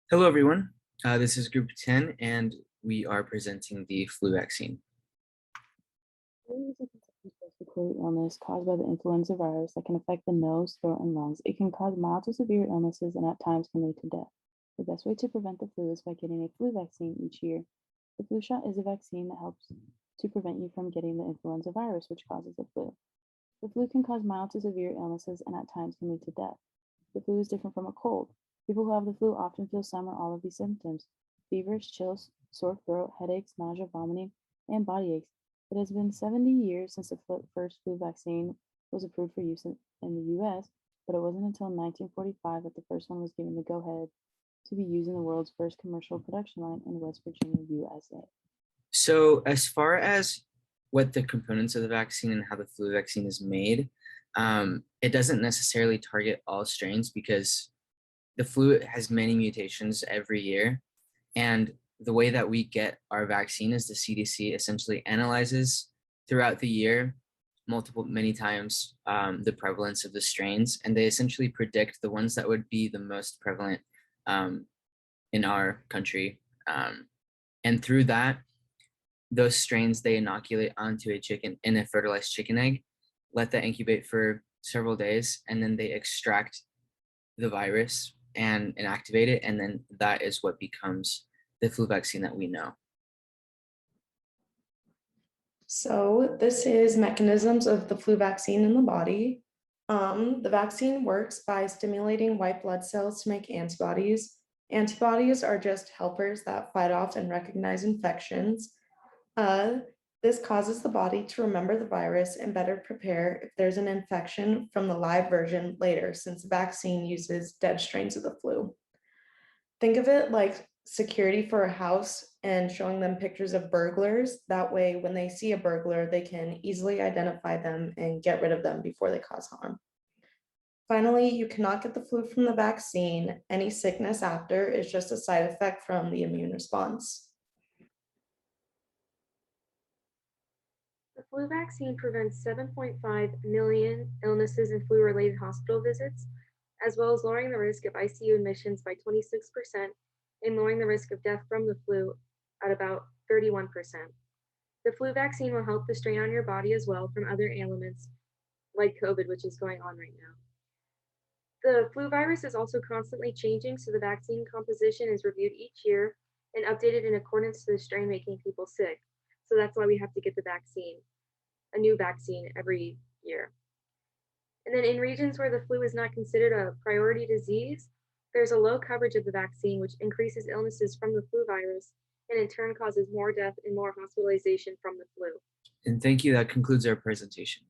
Hello, everyone. This is Group 10, and we are presenting the flu vaccine. Flu is a contagious respiratory illness caused by the influenza virus that can affect the nose, throat, and lungs. It can cause mild to severe illnesses and at times can lead to death. The best way to prevent the flu is by getting a flu vaccine each year. The flu shot is a vaccine that helps to prevent you from getting the influenza virus, which causes the flu. The flu can cause mild to severe illnesses and at times can lead to death. The flu is different from a cold. People who have the flu often feel some or all of these symptoms: fevers, chills, sore throat, headaches, nausea, vomiting, and body aches. It has been 70 years since the first flu vaccine was approved for use in the US, but it wasn't until 1945 that the first one was given the go ahead to be used in the world's first commercial production line in West Virginia, USA. So, as far as what the components of the vaccine and how the flu vaccine is made, it doesn't necessarily target all strains because the flu has many mutations every year. And the way that we get our vaccine is the CDC essentially analyzes throughout the year, many times, the prevalence of the strains, and they essentially predict the ones that would be the most prevalent um, in our country. And through that, those strains they inoculate onto a chicken in a fertilized chicken egg, let that incubate for several days, and then they extract the virus and inactivate it, and then that is what becomes the flu vaccine that we know. So this is mechanisms of the flu vaccine in the body. The vaccine works by stimulating white blood cells to make antibodies. Antibodies are just helpers that fight off and recognize infections. Uh, this causes the body to remember the virus and better prepare if there's an infection from the live version later, since the vaccine uses dead strains of the flu. Think of it like security for a house and showing them pictures of burglars. That way, when they see a burglar, they can easily identify them and get rid of them before they cause harm. Finally, you cannot get the flu from the vaccine. Any sickness after is just a side effect from the immune response. The flu vaccine prevents 7.5 million illnesses and flu-related hospital visits, as well as lowering the risk of ICU admissions by 26% and lowering the risk of death from the flu at about 31%. The flu vaccine will help the strain on your body as well from other ailments like COVID, which is going on right now. The flu virus is also constantly changing, so the vaccine composition is reviewed each year and updated in accordance to the strain making people sick. So that's why we have to get a new vaccine every year. And then in regions where the flu is not considered a priority disease, there's a low coverage of the vaccine, which increases illnesses from the flu virus and in turn causes more death and more hospitalization from the flu. And thank you. That concludes our presentation.